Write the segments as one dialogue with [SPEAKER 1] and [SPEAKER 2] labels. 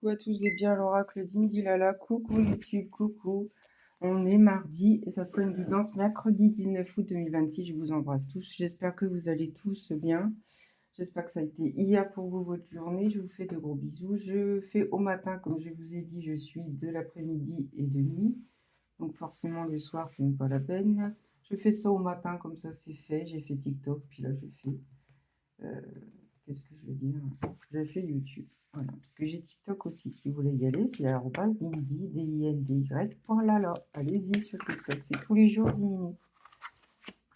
[SPEAKER 1] Coucou à tous et bien l'oracle d'Indy Lala. Coucou YouTube, coucou. On est mardi et ça sera une guidance mercredi 19 août 2026. Je vous embrasse tous. J'espère que vous allez tous bien. J'espère que ça a été hier pour vous votre journée. Je vous fais de gros bisous. Je fais au matin, comme je vous ai dit, je suis de l'après-midi et de nuit. Donc forcément le soir, c'est même pas la peine. Je fais ça au matin, comme ça c'est fait. J'ai fait TikTok, puis là je fais... qu'est-ce que je veux dire? Je fais YouTube. Voilà. Parce que j'ai TikTok aussi. Si vous voulez y aller, c'est @dindy, DINDY.lala. Allez-y sur TikTok. C'est tous les jours 10 minutes.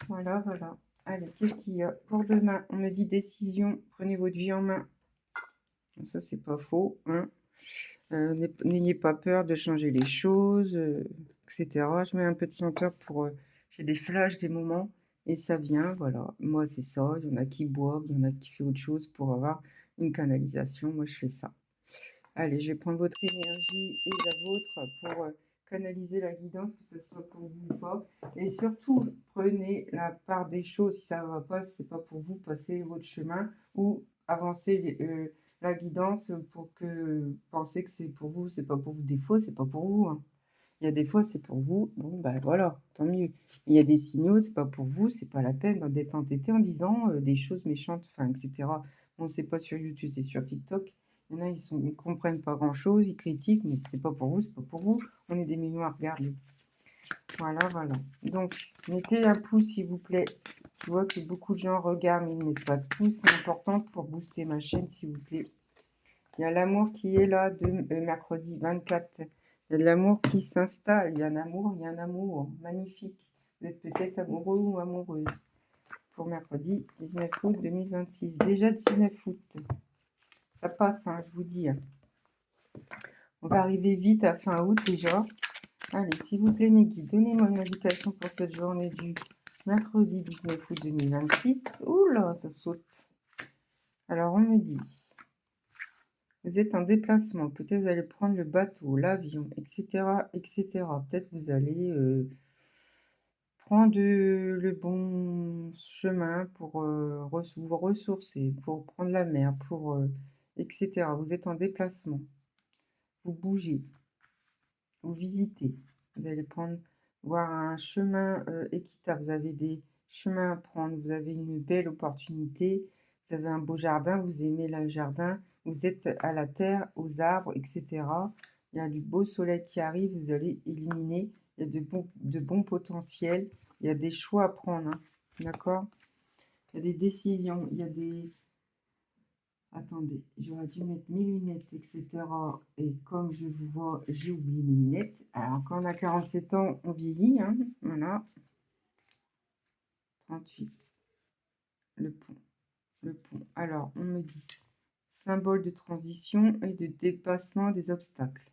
[SPEAKER 1] Voilà, voilà. Allez, qu'est-ce qu'il y a pour demain? On me dit décision. Prenez votre vie en main. Ça, c'est pas faux. Hein. N'ayez pas peur de changer les choses, etc. Je mets un peu de senteur pour... j'ai des flashs, des moments. Et ça vient, voilà. Moi, c'est ça. Il y en a qui boivent, il y en a qui font autre chose pour avoir une canalisation. Moi, je fais ça. Allez, je vais prendre votre énergie et la vôtre pour canaliser la guidance, que ce soit pour vous ou pas. Et surtout, prenez la part des choses. Si ça ne va pas, si ce n'est pas pour vous, passez votre chemin ou avancez la guidance pour que pensez que c'est pour vous, c'est pas pour vous. Des fois, c'est pas pour vous. Hein. Il y a des fois, c'est pour vous. Bon, ben voilà, tant mieux. Il y a des signaux, c'est pas pour vous, c'est pas la peine d'être entêté en disant des choses méchantes, enfin, etc. Bon, c'est pas sur YouTube, c'est sur TikTok. Il y en a, ils comprennent pas grand-chose, ils critiquent, mais c'est pas pour vous, c'est pas pour vous. On est des millions à regarder. Voilà, voilà. Donc, mettez un pouce, s'il vous plaît. Je vois que beaucoup de gens regardent, mais ils ne mettent pas de pouce. C'est important pour booster ma chaîne, s'il vous plaît. Il y a l'amour qui est là de mercredi 24. Il y a de l'amour qui s'installe. Il y a un amour, il y a un amour. Magnifique. Vous êtes peut-être amoureux ou amoureuse. Pour mercredi 19 août 2026. Déjà 19 août. Ça passe, hein, je vous dis. On va arriver vite à fin août déjà. Allez, s'il vous plaît, mes guides, donnez-moi une indication pour cette journée du mercredi 19 août 2026. Oula, ça saute. Alors, on me dit... Vous êtes en déplacement, peut-être vous allez prendre le bateau, l'avion, etc., etc. Peut-être vous allez prendre le bon chemin pour vous ressourcer, pour prendre la mer, pour etc. Vous êtes en déplacement, vous bougez, vous visitez, vous allez prendre voir un chemin équitable. Vous avez des chemins à prendre, vous avez une belle opportunité, vous avez un beau jardin, vous aimez le jardin. Vous êtes à la terre, aux arbres, etc. Il y a du beau soleil qui arrive, vous allez illuminer. Il y a de bons potentiels. Il y a des choix à prendre. Hein. D'accord? Il y a des décisions. Il y a des... Attendez, j'aurais dû mettre mes lunettes, etc. Et comme je vous vois, j'ai oublié mes lunettes. Alors, quand on a 47 ans, on vieillit. Hein. Voilà. 38. Le pont. Le pont. Alors, on me dit... Symbole de transition et de dépassement des obstacles.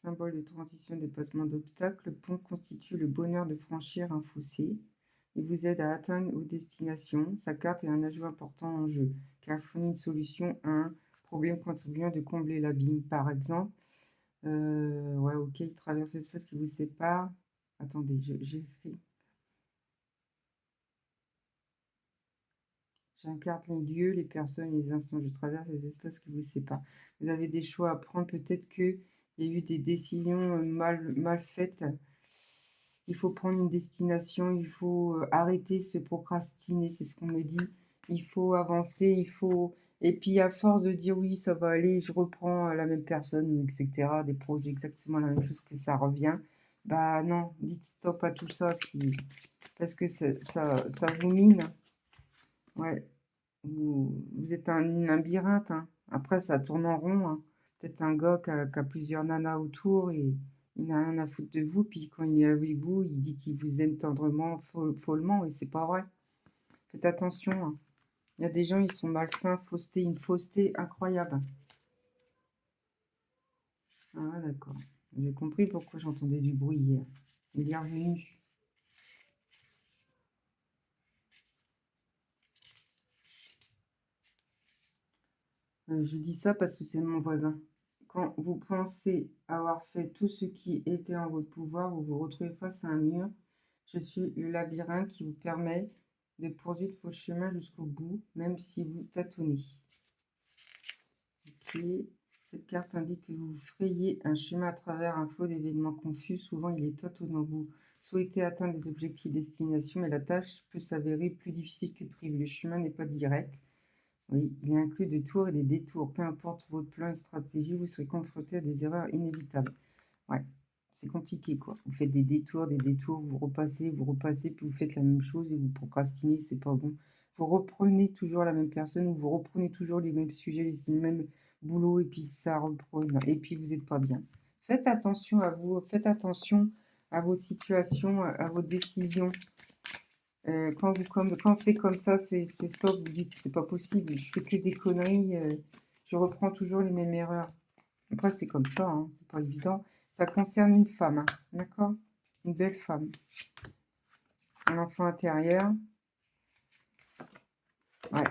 [SPEAKER 1] Symbole de transition et de dépassement d'obstacles, le pont constitue le bonheur de franchir un fossé. Il vous aide à atteindre vos destinations. Sa carte est un ajout important en jeu, car il fournit une solution à un problème contribuant de combler l'abîme. Par exemple, ouais, ok, il traverse l'espace qui vous sépare. Attendez, j'ai fait... J'incarne les lieux, les personnes, les instants. Je traverse les espaces qui vous séparent. Vous avez des choix à prendre. Peut-être qu'il y a eu des décisions mal faites. Il faut prendre une destination. Il faut arrêter se procrastiner. C'est ce qu'on me dit. Il faut avancer. Il faut... Et puis, à force de dire oui, ça va aller, je reprends la même personne, etc., des projets exactement la même chose que ça revient. Bah non, dites stop à tout ça. Parce que ça vous mine. Ouais, vous êtes un labyrinthe. Hein. Après, ça tourne en rond. Hein. Peut-être un gars qui a plusieurs nanas autour et il n'a rien à foutre de vous. Puis quand il est avec vous, il dit qu'il vous aime tendrement, follement, et c'est pas vrai. Faites attention. Hein. Il y a des gens, ils sont malsains, fausseté, une fausseté incroyable. Ah, d'accord. J'ai compris pourquoi j'entendais du bruit hier. Il est revenu. Je dis ça parce que c'est mon voisin. Quand vous pensez avoir fait tout ce qui était en votre pouvoir, vous vous retrouvez face à un mur. Je suis le labyrinthe qui vous permet de poursuivre vos chemins jusqu'au bout, même si vous tâtonnez. Et cette carte indique que vous frayez un chemin à travers un flot d'événements confus. Souvent, il est étonnant. Vous souhaitez atteindre des objectifs destination, mais la tâche peut s'avérer plus difficile que prévu. Le chemin n'est pas direct. Oui, il inclut des tours et des détours. Peu importe votre plan et stratégie, vous serez confronté à des erreurs inévitables. Ouais, c'est compliqué, quoi. Vous faites des détours, vous repassez, puis vous faites la même chose et vous procrastinez, c'est pas bon. Vous reprenez toujours la même personne, ou vous reprenez toujours les mêmes sujets, les mêmes boulots, et puis ça reprend, et puis vous n'êtes pas bien. Faites attention à vous, faites attention à votre situation, à vos décisions. Quand c'est comme ça, c'est stop, vous dites c'est pas possible, je fais que des conneries, je reprends toujours les mêmes erreurs. Après, c'est comme ça, hein, c'est pas évident. Ça concerne une femme, hein, d'accord? Une belle femme. Un enfant intérieur. Ouais,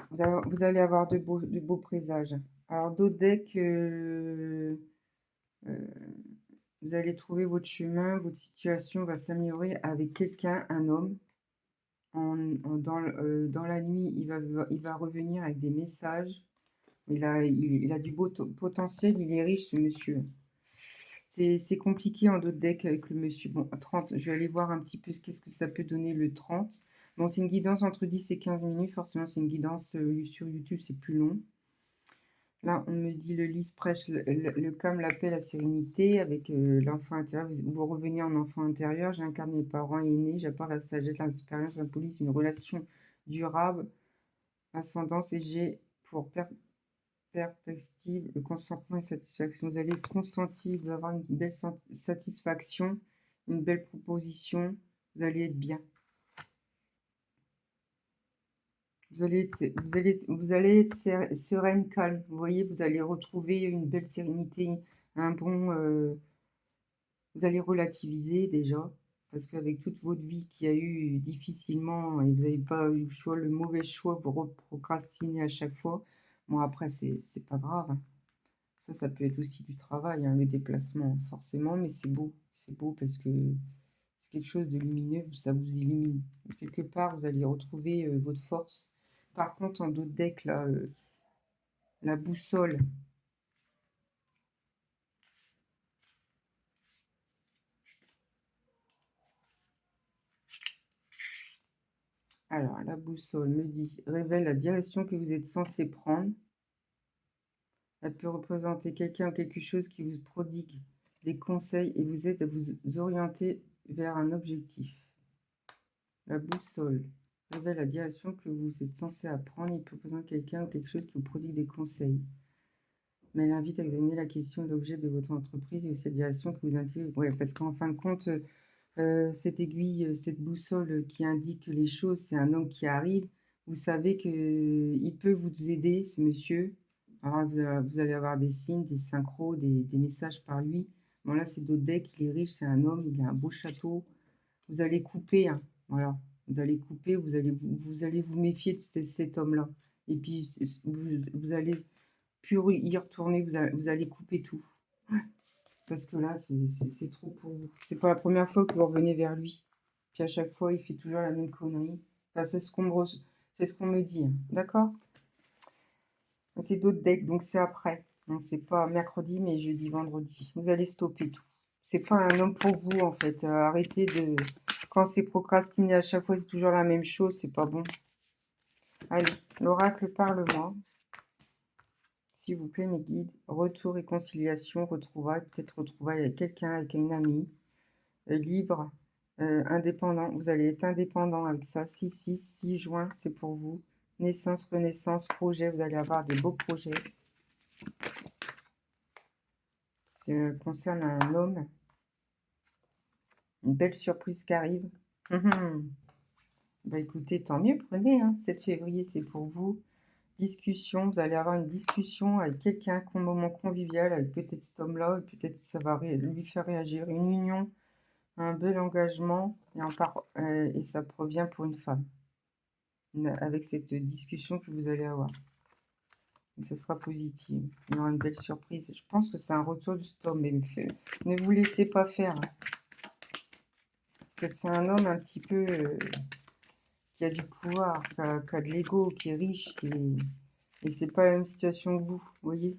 [SPEAKER 1] vous allez avoir de beaux présages. Alors, d'autres decks, vous allez trouver votre chemin, votre situation va s'améliorer avec quelqu'un, un homme. Dans la nuit, il va revenir avec des messages. Il a du beau potentiel, il est riche, ce monsieur. C'est compliqué en d'autres decks avec le monsieur. Bon, 30, je vais aller voir un petit peu qu'est-ce que ça peut donner le 30. Bon, c'est une guidance entre 10 et 15 minutes. Forcément, c'est une guidance sur YouTube, c'est plus long. Là, on me dit le lys prêche le calme, la paix, la sérénité avec l'enfant intérieur. Vous revenez en enfant intérieur. J'incarne mes parents aînés. J'apporte la sagesse, l'expérience, la police, une relation durable, ascendance et j'ai pour perspective, le consentement et satisfaction. Vous allez consentir, vous allez avoir une belle satisfaction, une belle proposition. Vous allez être bien. Vous allez être sereine, calme. Vous voyez, vous allez retrouver une belle sérénité, un bon... vous allez relativiser déjà, parce qu'avec toute votre vie qui a eu difficilement, et vous n'avez pas eu le choix, le mauvais choix, vous procrastinez à chaque fois. Bon, après, c'est pas grave, hein. Ça peut être aussi du travail, hein, le déplacement, forcément, mais c'est beau. C'est beau parce que c'est quelque chose de lumineux, ça vous illumine. Quelque part, vous allez retrouver votre force. Par contre, en d'autres decks, là, la boussole. Alors, la boussole me dit, révèle la direction que vous êtes censé prendre. Elle peut représenter quelqu'un ou quelque chose qui vous prodigue des conseils et vous aide à vous orienter vers un objectif. La boussole révèle la direction que vous êtes censé apprendre. Il peut représenter quelqu'un ou quelque chose qui vous prodigue des conseils. Mais elle invite à examiner la question de l'objet de votre entreprise et cette direction que vous indiquez. Ouais, parce qu'en fin de compte, cette aiguille, cette boussole qui indique les choses, c'est un homme qui arrive. Vous savez qu'il peut vous aider, ce monsieur. Alors, vous allez avoir des signes, des synchros, des messages par lui. Bon, là, c'est d'autres decks. Il est riche, c'est un homme, il a un beau château. Vous allez couper, hein, voilà. Vous allez couper, vous allez vous méfier de cet homme-là. Et puis, vous allez plus y retourner, vous allez couper tout. Parce que là, c'est trop pour vous. C'est pas la première fois que vous revenez vers lui. Puis à chaque fois, il fait toujours la même connerie. Enfin, c'est ce qu'on me dit, hein. D'accord? C'est d'autres decks, donc c'est après. Donc c'est pas mercredi, mais jeudi, vendredi. Vous allez stopper tout. C'est pas un homme pour vous, en fait. Arrêtez de... Quand c'est procrastiné à chaque fois, c'est toujours la même chose. C'est pas bon. Allez, l'oracle, parle-moi. S'il vous plaît, mes guides. Retour, réconciliation, retrouvailles. Peut-être retrouvailles avec quelqu'un, avec une amie. Libre, indépendant. Vous allez être indépendant avec ça. 6 juin, c'est pour vous. Naissance, renaissance, projet. Vous allez avoir des beaux projets. Ça concerne un homme. Une belle surprise qui arrive. Bah écoutez, tant mieux, prenez. 7 février, c'est pour vous. Discussion, vous allez avoir une discussion avec quelqu'un, un moment convivial, avec peut-être cet homme-là, peut-être ça va lui faire réagir. Une union, un bel engagement, et ça provient pour une femme. Avec cette discussion que vous allez avoir. Et ça sera positif. Il y aura une belle surprise. Je pense que c'est un retour de cet homme. Mais ne vous laissez pas faire. Parce que c'est un homme un petit peu qui a du pouvoir, qui a de l'ego, qui est riche. Et c'est pas la même situation que vous, voyez.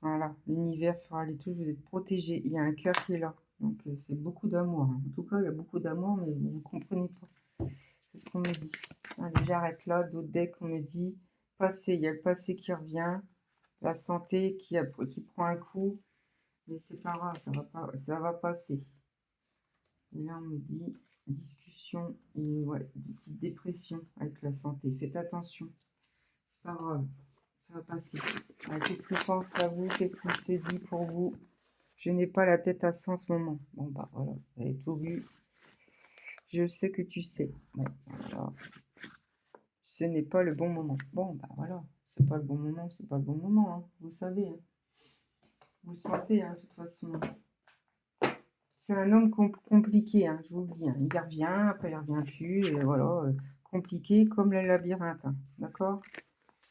[SPEAKER 1] Voilà, l'univers fera les trucs, vous êtes protégés. Il y a un cœur qui est là. Donc, c'est beaucoup d'amour, hein. En tout cas, il y a beaucoup d'amour, mais vous ne comprenez pas. C'est ce qu'on me dit. Allez, j'arrête là. D'autres decks, on me dit passé. Il y a le passé qui revient. La santé qui prend un coup. Mais c'est pas grave, ça va passer. Et là, on me dit discussion et ouais, des petites dépressions avec la santé. Faites attention. C'est pas grave. Ça va passer. Qu'est-ce qu'il pense à vous? Qu'est-ce qu'il se dit pour vous? Je n'ai pas la tête à ça en ce moment. Bon, bah voilà, vous avez tout vu. Je sais que tu sais. Bon, voilà. Ce n'est pas le bon moment. Bon, bah voilà. C'est pas le bon moment, c'est pas le bon moment. Hein. Vous savez. Hein. Vous le sentez, hein, de toute façon. C'est un homme compliqué, hein, je vous le dis. Hein. Il revient, après il revient plus. Et voilà. Compliqué comme le labyrinthe. Hein. D'accord?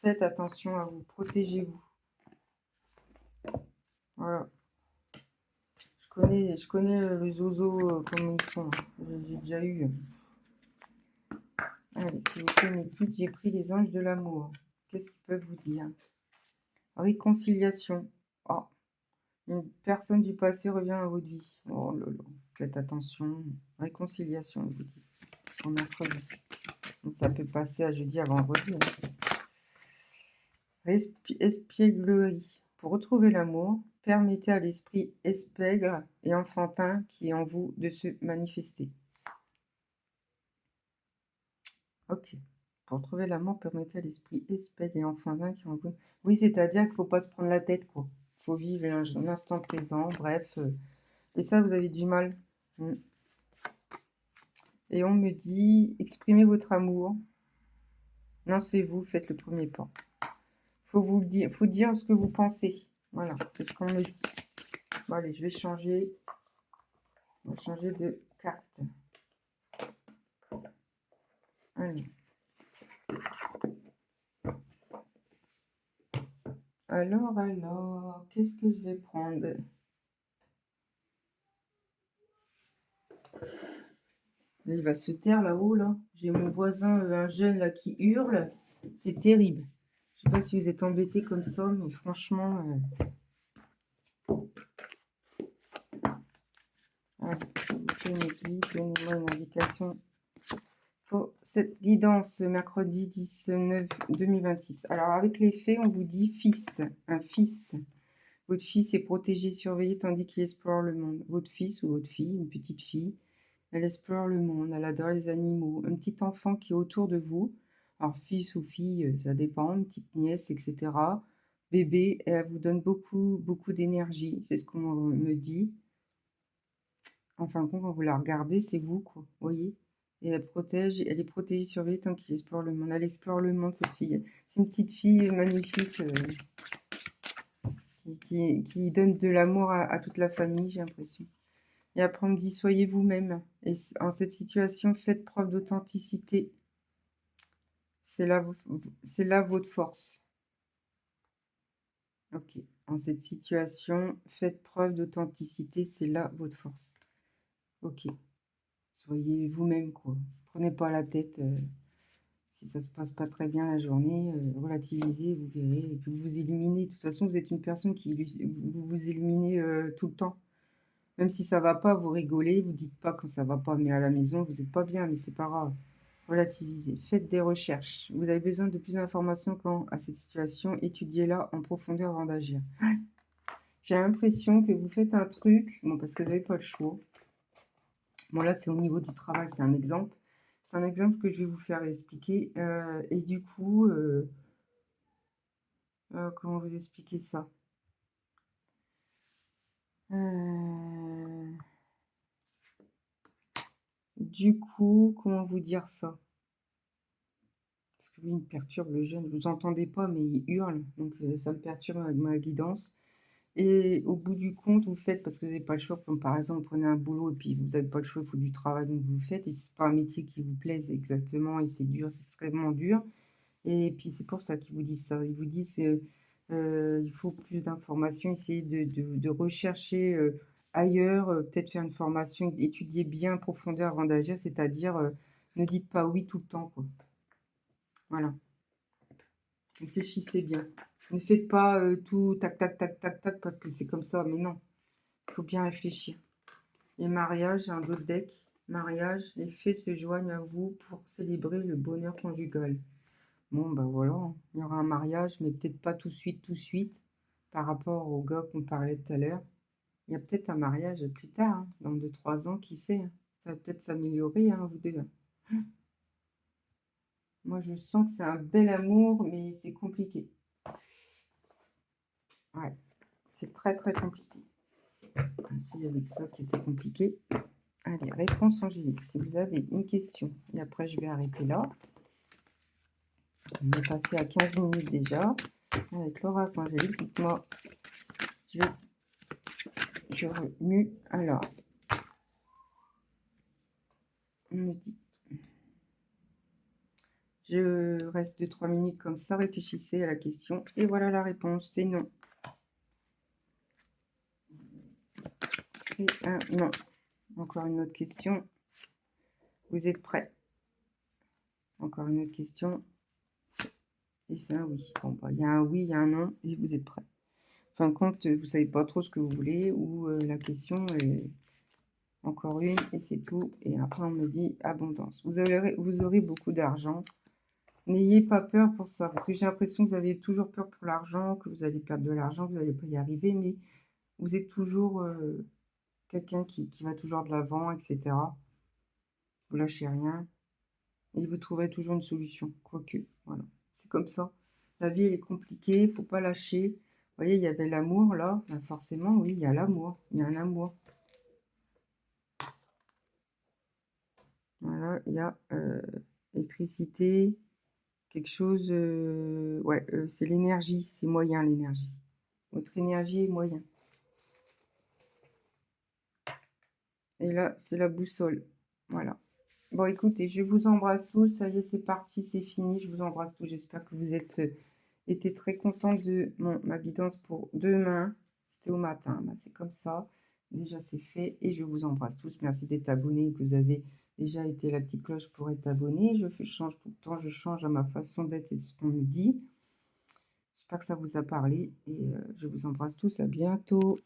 [SPEAKER 1] Faites attention à vous. Protégez-vous. Voilà. Je connais le zozo comme ils font. J'ai déjà eu. Allez, s'il vous plaît, mes kits, j'ai pris les anges de l'amour. Qu'est-ce qu'ils peuvent vous dire? Réconciliation. Oh, une personne du passé revient à votre vie. Oh là là, faites attention. Réconciliation, ils vous disent. En mercredi. Ça peut passer à jeudi à vendredi. Hein. Espièglerie. Pour retrouver l'amour, permettez à l'esprit espiègle et enfantin qui est en vous de se manifester. Ok. Pour trouver l'amour, permettez à l'esprit espiègle et enfantin qui est en vous. Oui, c'est-à-dire qu'il ne faut pas se prendre la tête, quoi. Il faut vivre l'instant présent, bref. Et ça, vous avez du mal. Mm. Et on me dit, exprimez votre amour. Lancez-vous, faites le premier pas. Faut vous le dire, faut dire ce que vous pensez. Voilà, c'est ce qu'on me dit. Bon, allez, je vais changer. On va changer de carte. Allez. Alors, qu'est-ce que je vais prendre? Il va se taire là-haut, là. J'ai mon voisin, un jeune, là, qui hurle. C'est terrible. Je sais pas si vous êtes embêtés comme ça, mais franchement... Donnez-moi une indication pour cette guidance mercredi 19 2026. Alors, avec les faits, on vous dit fils, un fils. Votre fils est protégé, surveillé, tandis qu'il explore le monde. Votre fils ou votre fille, une petite fille, elle explore le monde, elle adore les animaux. Un petit enfant qui est autour de vous, alors fils ou fille, ça dépend, une petite nièce, etc. Bébé, elle vous donne beaucoup, beaucoup d'énergie, c'est ce qu'on me dit. En fin de compte, quand vous la regardez, c'est vous, quoi, voyez? Et elle est protégée, surveillée tant qu'il explore le monde. Elle explore le monde, cette fille. C'est une petite fille magnifique qui donne de l'amour à toute la famille, j'ai l'impression. Et après, on me dit, soyez vous-même. Et en cette situation, faites preuve d'authenticité. C'est là votre force. Ok. En cette situation, faites preuve d'authenticité. C'est là votre force. Ok. Soyez vous-même, quoi. Prenez pas la tête. Si ça se passe pas très bien la journée, relativisez, vous verrez. Et puis vous éliminez. De toute façon, vous êtes une personne qui vous éliminez tout le temps. Même si ça va pas, vous rigolez, vous dites pas quand ça va pas, mais à la maison, vous n'êtes pas bien, mais c'est pas grave. Relativisez. Faites des recherches. Vous avez besoin de plus d'informations quant à cette situation. Étudiez-la en profondeur avant d'agir. J'ai l'impression que vous faites un truc, bon, parce que vous n'avez pas le choix. Bon, là, c'est au niveau du travail, c'est un exemple. C'est un exemple que je vais vous faire expliquer. Et du coup, comment vous expliquer ça? Du coup, comment vous dire ça? Parce que lui, il me perturbe, le jeune. Vous entendez pas, mais il hurle. Donc, ça me perturbe avec ma guidance. Et au bout du compte, vous faites, parce que vous n'avez pas le choix, comme par exemple, vous prenez un boulot et puis vous n'avez pas le choix, il faut du travail, donc vous le faites. Et c'est pas un métier qui vous plaise exactement, et c'est dur, c'est extrêmement dur. Et puis c'est pour ça qu'ils vous disent ça. Ils vous disent il faut plus d'informations, essayez de rechercher ailleurs, peut-être faire une formation, étudier bien en profondeur avant d'agir, c'est-à-dire ne dites pas oui tout le temps, quoi. Voilà. Réfléchissez bien. Ne faites pas tout tac, tac, tac, tac, tac, parce que c'est comme ça. Mais non, il faut bien réfléchir. Et mariage, un autre deck. Mariage, les faits se joignent à vous pour célébrer le bonheur conjugal. Bon, ben voilà, hein. Il y aura un mariage, mais peut-être pas tout de suite, par rapport au gars qu'on parlait tout à l'heure. Il y a peut-être un mariage plus tard, hein, dans 2 3 ans, qui sait, hein. Ça va peut-être s'améliorer, hein, vous deux, hein. Moi, je sens que c'est un bel amour, mais c'est compliqué. Ouais, c'est très très compliqué. C'est avec ça qui était compliqué. Allez, réponse angélique. Si vous avez une question, et après je vais arrêter là. On est passé à 15 minutes déjà. Avec l'oracle angélique, dites-moi, je remue. Alors, on me dit, je reste 2 3 minutes comme ça, réfléchissez à la question. Et voilà la réponse, c'est non. C'est un non. Encore une autre question. Vous êtes prêts? Encore une autre question. Et c'est un oui. Bon, bah, il y a un oui, il y a un non, et vous êtes prêts. En fin de compte, vous savez pas trop ce que vous voulez, ou la question est encore une, et c'est tout. Et après, on me dit abondance. Vous aurez beaucoup d'argent. N'ayez pas peur pour ça, parce que j'ai l'impression que vous avez toujours peur pour l'argent, que vous allez perdre de l'argent, que vous n'allez pas y arriver, mais vous êtes toujours quelqu'un qui va toujours de l'avant, etc. Vous lâchez rien, et vous trouverez toujours une solution, quoique, voilà. C'est comme ça. La vie, elle est compliquée, il ne faut pas lâcher. Vous voyez, il y avait l'amour, là. Ben forcément, oui, il y a l'amour. Il y a un amour. Voilà, il y a électricité, quelque chose... ouais, c'est l'énergie, c'est moyen, l'énergie. Votre énergie est moyen. Et là, c'est la boussole. Voilà. Bon, écoutez, je vous embrasse tous. Ça y est, c'est parti, c'est fini. Je vous embrasse tous. J'espère que vous êtes été très contents de ma guidance pour demain. C'était au matin. Bah, c'est comme ça. Déjà, c'est fait. Et je vous embrasse tous. Merci d'être abonnés, que vous avez déjà été la petite cloche pour être abonné. Change tout le temps. Je change à ma façon d'être et ce qu'on me dit. J'espère que ça vous a parlé. Et je vous embrasse tous. À bientôt.